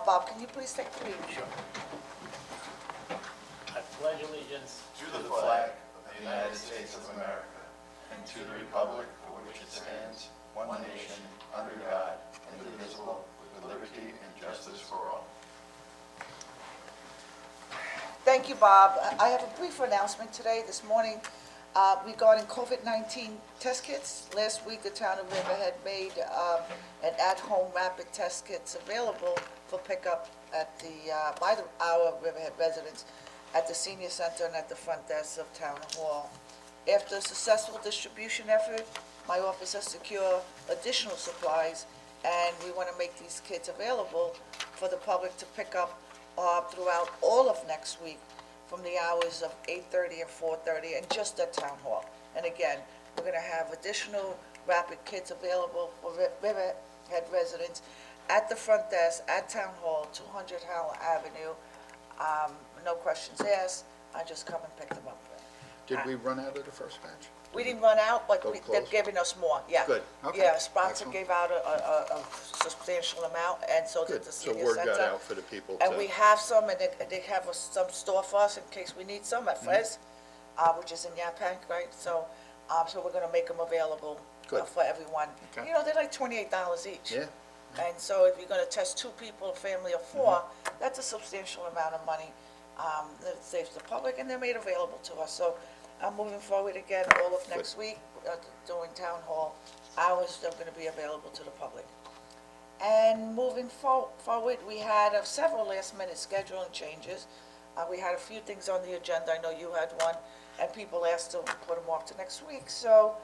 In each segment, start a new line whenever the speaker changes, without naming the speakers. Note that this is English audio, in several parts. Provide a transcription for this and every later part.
Bob, can you please take the lead?
Sure. I pledge allegiance
To the flag of the United States of America and to the republic for which it stands, one nation, under God, indivisible, with liberty and justice for all.
Thank you, Bob. I have a brief announcement today, this morning, regarding COVID-19 test kits. Last week, the town of Riverhead made an at-home rapid test kits available for pickup at by our Riverhead residents at the senior center and at the front desk of Town Hall. After a successful distribution effort, my office has secured additional supplies, and we want to make these kits available for the public to pick up throughout all of next week from the hours of 8:30 and 4:30, and just at Town Hall. And again, we're going to have additional rapid kits available for Riverhead residents at the front desk, at Town Hall, 200 Howell Avenue. No questions asked, I just come and pick them up.
Did we run out of the first batch?
We didn't run out, but
Go
they're
close?
giving us more, yeah.
Good, okay.
Yeah, Sponsor
Excellent.
gave out a substantial amount, and so did
Good,
the
so
senior
word
center.
got out for the people
And we
to,
have some, and they have some store for us in case we need some
Mm-hmm.
at Fez, which is in Yapank, right? So we're gonna make them available
Good.
for everyone.
Okay.
You know, they're like $28 each.
yeah,
And so if you're gonna test 2 people, a family of 4, that's a substantial amount of money that saves the public, and they're made available to us. So I'm moving forward again all of next week during town hall hours. They're gonna be available to the public. And moving forward, we had several last-minute scheduling changes. We had a few things on the agenda. I know you had one, and people asked to put them off to next week. So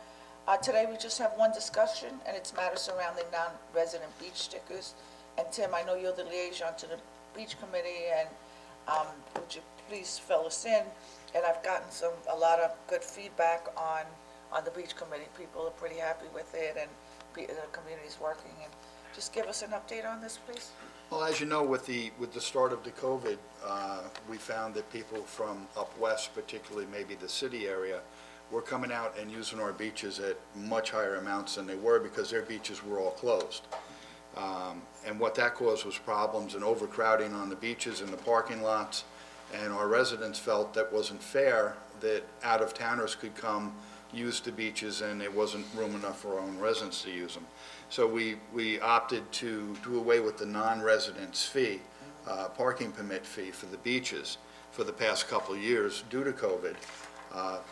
today, we just have one discussion, and it's matters surrounding non-resident beach stickers. And Tim, I know you're the liaison to the beach committee, and would you please fill us in? And I've gotten a lot of good feedback on the beach committee. People are pretty happy with it, and the community's working. And just give us an update on this, please.
well, as you know, with the start of the COVID, we found that people from up west, particularly maybe the city area, were coming out and using our beaches at much higher amounts than they were because their beaches were all closed. And what that caused was problems and overcrowding on the beaches and the parking lots, and our residents felt that wasn't fair, that out-of-towners could come use the beaches and there wasn't room enough for our own residents to use them. So we opted to do away with the non-residence fee, parking permit fee for the beaches for the past couple of years due to COVID.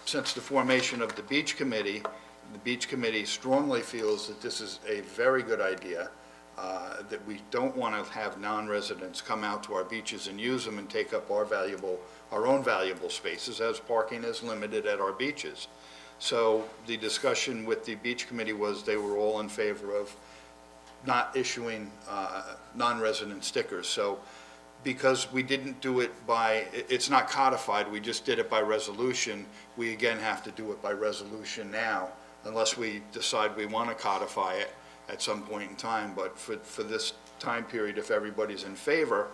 Since the formation of the beach committee strongly feels that this is a very good idea, that we don't want to have non-residents come out to our beaches and use them and take up our own valuable spaces, as parking is limited at our beaches. So the discussion with the beach committee was they were all in favor of not issuing non-resident stickers. So because we didn't do it it's not codified, we just did it by resolution, we again have to do it by resolution now, unless we decide we want to codify it at some point in time. But for this time period, if everybody's in favor,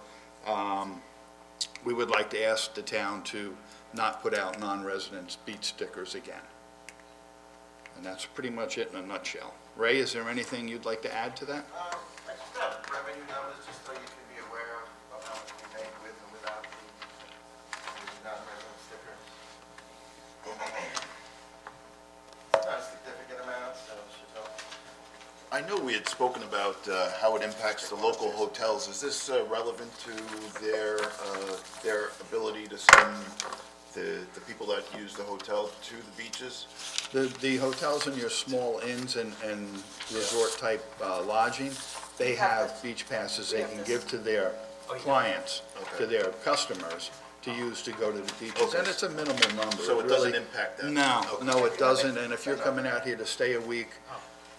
we would like to ask the town to not put out non-resident beach stickers again. And that's pretty much it in a nutshell. Ray, is there anything you'd like to add to that?
I just got revenue numbers, just so you can be aware of how much we make with and without the non-resident stickers. Not a significant amount, so it should help.
I know we had spoken about how it impacts the local hotels. Is this relevant to their ability to send the people that use the hotel to the beaches?
The hotels and your small inns and resort-type lodging, they have beach passes they can give to their clients, to their customers, to use to go to the beaches.
Okay.
And it's a minimal number.
So it doesn't
really-
impact that?
No,
Okay.
no, it doesn't. And if you're coming out here to stay a week,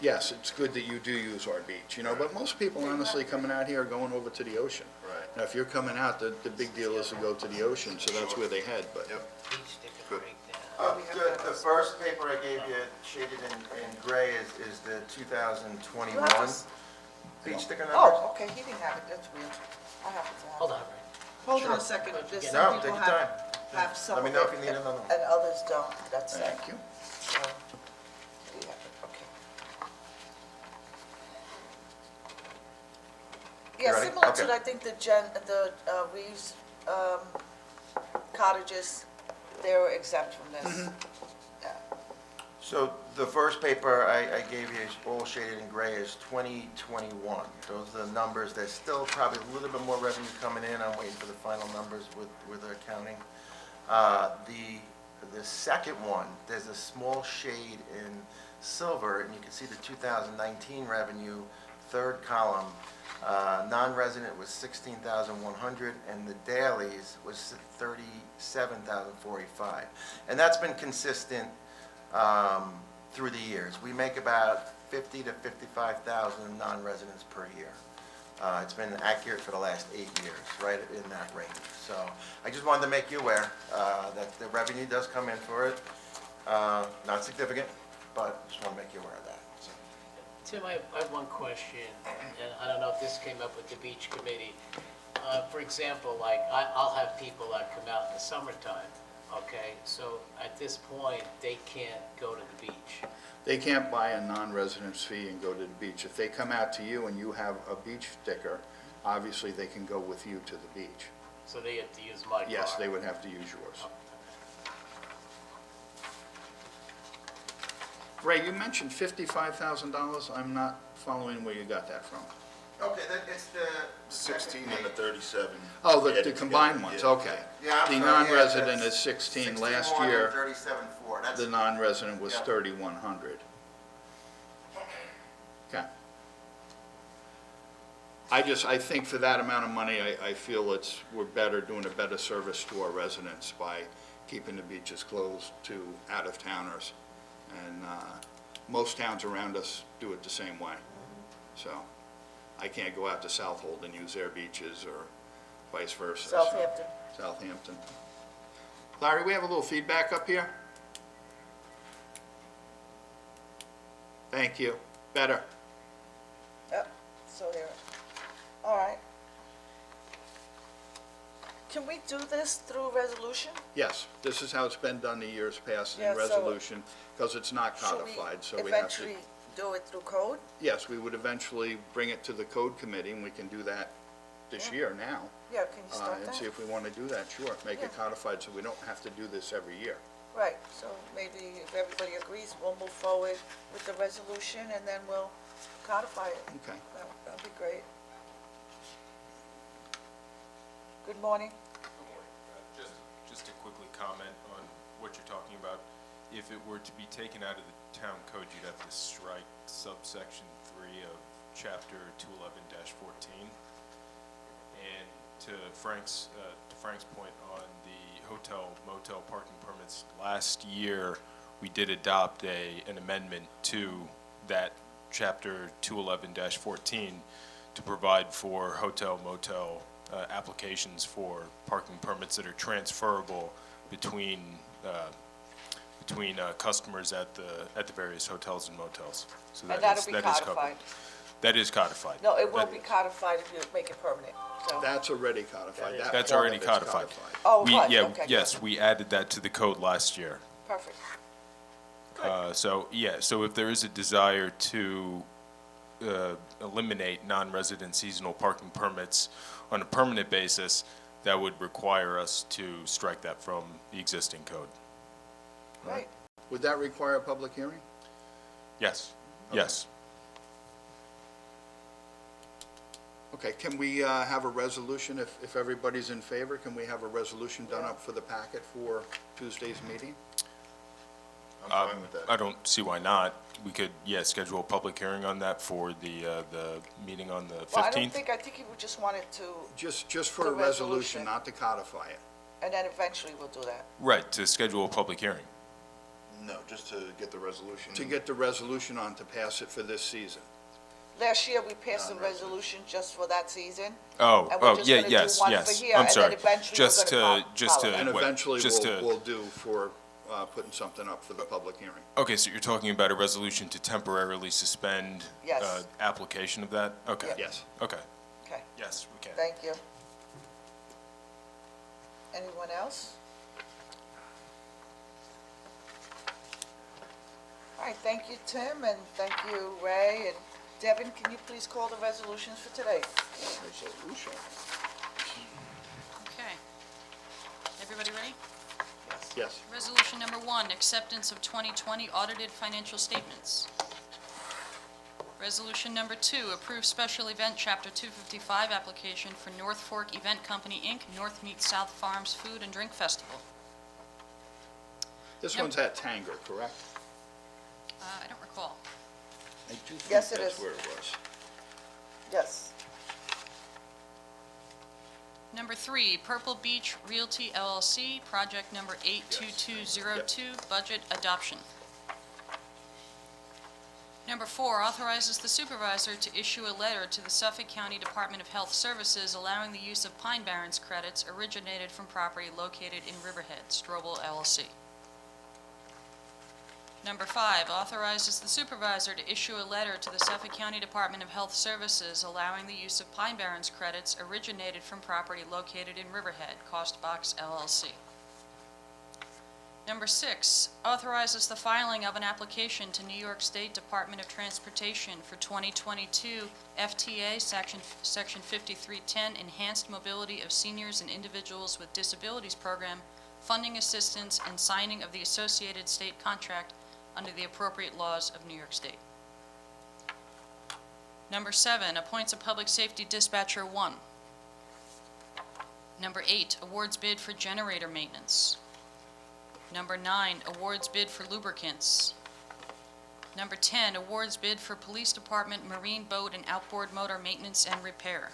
yes, it's good that you do use our beach, but most people honestly coming out here are going over to the ocean.
Right.
Now, if you're coming out, the big deal is to go to the ocean, so that's where they head, but.
Yep.
beach sticker
Good.
breakdown.
The first paper I gave you shaded in gray is the 2021
You have this?
beach sticker numbers.
Oh, okay, he didn't have it, that's weird. I have it.
Hold on, Ray.
Hold on a
Sure.
second, there's
No,
some
take
people
your time.
have some
Let me
of
know
it,
if you need another one.
and others don't, that's it.
Thank you.
So, we have it, okay. Yeah,
ready?
similar
Okay.
to, I think, the Reeves cottages, they were exempt from this. Yeah.
So the first paper I gave you is all shaded in gray is 2021. Those are the numbers. There's still probably a little bit more revenue coming in. I'm waiting for the final numbers with the accounting. The second one, there's a small shade in silver, and you can see the 2019 revenue, third column. Non-resident was 16,100, and the dailies was 37,045. And that's been consistent through the years. We make about 50 to 55,000 non-residents per year. It's been accurate for the last 8 years, right in that range. So I just wanted to make you aware that the revenue does come in for it. Not significant, but just want to make you aware of that. So.
Tim, I have one question, and I don't know if this came up with the beach committee. For example, like, I'll have people that come out in the summertime, okay? So at this point, they can't go to the beach.
They can't buy a non-residence fee and go to the beach. If they come out to you and you have a beach sticker, obviously they can go with you to the beach.
So they have to use my car.
Yes, they would have to use yours. Ray, you mentioned $55,000. I'm not following where you got that from.
Okay, it's the
16 and the 37.
Oh, the
added
combined
together,
ones,
yeah.
okay.
Yeah, I'm
The
sorry, yeah,
non-resident
that's
is 16.
61
Last
and
year,
37.4. That's
the non-resident was
Yeah.
3,100. Okay. I think for that amount of money, I feel we're doing a better service to our residents by keeping the beaches closed to out-of-towners. And most towns around us do it the same way. So I can't go out to Southold and use their beaches or vice versa. So-
Southampton.
Southampton. Larry, we have a little feedback up here. Thank you. Better.
Yep, so there. All right. Can we do this through resolution?
Yes, this is how it's been done the years past
Yeah,
in
so-
resolution, because it's not
Should
codified, so we have to.
eventually do it through code?
Yes, we would eventually bring it to the code committee, and we can do that this year now.
Yeah, can you start
And see
that?
if we want to do that, sure. Make it
Yeah.
codified so we don't have to do this every year.
Right, so maybe if everybody agrees, we'll move forward with the resolution and then we'll codify it.
Okay.
That'd be great. Good morning.
Just to quickly comment on what you're talking about, if it were to be taken out of the town code, you'd have to strike subsection 3 of chapter 211-14. And to Frank's point on the hotel motel parking permits, last year, we did adopt an amendment to that chapter 211-14 to provide for hotel motel applications for parking permits that are transferable between customers at the various hotels and motels. So
And
that is
that'll be
that is covered.
codified.
That is codified.
No, it won't
That
be
is.
codified if you make it permanent, so.
That's already codified. That
That's
part
already
of it's
codified.
Oh,
We-
right,
yeah,
okay, good.
yes, we added that to the code last year.
Perfect.
So if there is a desire to eliminate non-resident seasonal parking permits on a permanent basis, that would require us to strike that from the existing code.
Great.
Would that require a public hearing?
Yes, yes.
Okay, can we have a resolution, if everybody's in favor, can we have a resolution done up for the packet for Tuesday's meeting?
I'm fine with that.
I don't see why not. We could, schedule a public hearing on that for the meeting on the 15th.
Well, I think you just wanted to,
Just for
The
a resolution,
resolution.
not to codify it.
and then eventually we'll do that.
Right, to schedule a public hearing.
No, just to get the resolution.
To get the resolution on to pass it for this season.
Last year, we passed a resolution just for that season. And we're
Oh,
just
yeah,
gonna do
yes,
one for
yes.
here,
I'm
and then
sorry.
eventually we're
Just
gonna
to, just
follow
to.
that.
And
what-
eventually,
just
we'll
to-
do for putting something up for the public hearing.
Okay, so you're talking about a resolution to temporarily suspend
Yes.
application of that? Okay.
Yeah.
Yes.
Okay,
Okay,
yes, we can.
thank you. Anyone else? All right, thank you, Tim, and thank you, Ray, and Devin, can you please call the resolutions for today?
Resolution.
Okay. Everybody ready?
Yes.
Resolution number 1, acceptance of 2020 audited financial statements. Resolution number 2, approve special event Chapter 255 application for North Fork Event Company, Inc., North Meet South Farms Food and Drink Festival.
This
Yep.
one's at Tanger, correct?
I don't recall.
I do think
Yes, it
that's
is.
where it was.
Yes.
Number 3, Purple Beach Realty LLC, project number 82202, budget adoption. Number 4, authorizes the supervisor to issue a letter to the Suffolk County Department of Health Services allowing the use of Pine Barrens credits originated from property located in Riverhead, Strobel LLC. Number 5, authorizes the supervisor to issue a letter to the Suffolk County Department of Health Services allowing the use of Pine Barrens credits originated from property located in Riverhead, Cost Box LLC. Number 6, authorizes the filing of an application to New York State Department of Transportation for 2022 FTA Section 5310 Enhanced Mobility of Seniors and Individuals with Disabilities Program, funding assistance and signing of the associated state contract under the appropriate laws of New York State. Number 7, appoints a public safety dispatcher 1. Number 8, awards bid for generator maintenance. Number 9, awards bid for lubricants. Number 10, awards bid for Police Department marine boat and outboard motor maintenance and repair.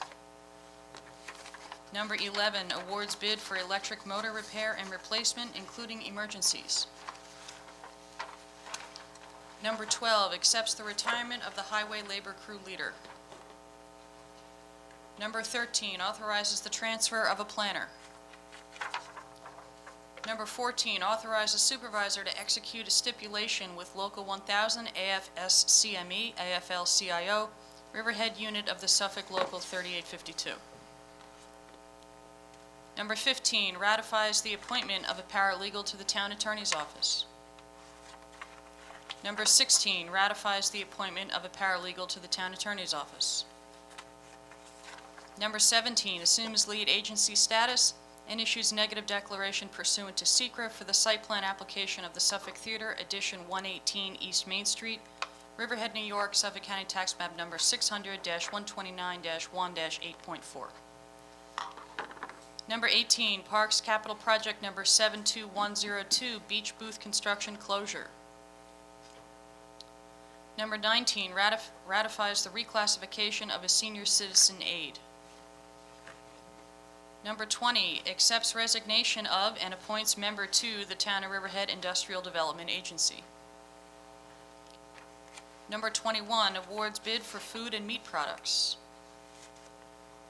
Number 11, awards bid for electric motor repair and replacement, including emergencies. Number 12, accepts the retirement of the highway labor crew leader. Number 13, authorizes the transfer of a planner. Number 14, authorizes supervisor to execute a stipulation with Local 1000 AFS-CME, AFL-CIO, Riverhead Unit of the Suffolk Local 3852. Number 15, ratifies the appointment of a paralegal to the Town Attorney's Office. Number 16, ratifies the appointment of a paralegal to the Town Attorney's Office. Number 17, assumes lead agency status and issues negative declaration pursuant to SECRA for the site plan application of the Suffolk Theater, Edition 118 East Main Street, Riverhead, New York, Suffolk County Tax Map Number 600-129-1-8.4. Number 18, Parks Capital Project Number 72102, Beach Booth Construction Closure. Number 19, ratifies the reclassification of a senior citizen aid. Number 20, accepts resignation of and appoints member to the Town of Riverhead Industrial Development Agency. Number 21, awards bid for food and meat products.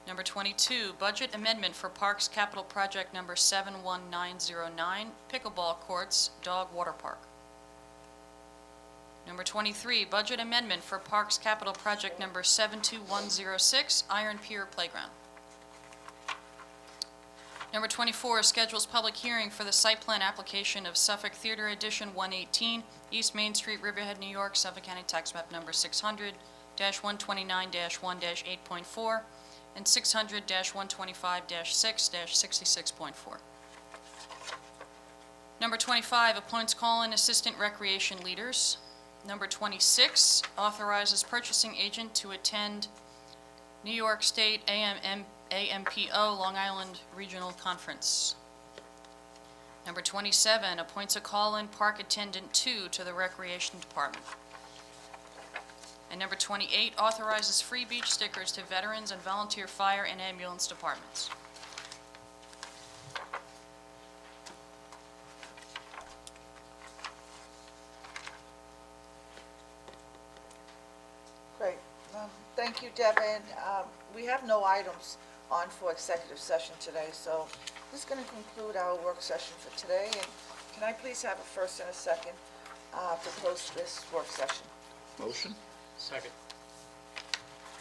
Number 22, budget amendment for Parks Capital Project Number 71909, Pickleball Courts, Dog Water Park. Number 23, budget amendment for Parks Capital Project Number 72106, Iron Pier Playground. Number 24, schedules public hearing for the site plan application of Suffolk Theater Edition 118, East Main Street, Riverhead, New York, Suffolk County Tax Map Number 600-129-1-8.4 and 600-125-6-66.4. Number 25, appoints call-in assistant recreation leaders. Number 26, authorizes purchasing agent to attend New York State AMPO Long Island Regional Conference. Number 27, appoints a call-in park attendant 2 to the Recreation Department. And number 28, authorizes free beach stickers to veterans and volunteer fire and ambulance departments.
Great. Thank you, Devin. We have no items on for executive session today, so this is going to conclude our work session for today. And can I please have a first and a second to close this work session?
Motion?
Second.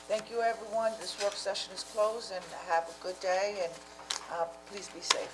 Thank you, everyone. This work session is closed, and have a good day, and please be safe.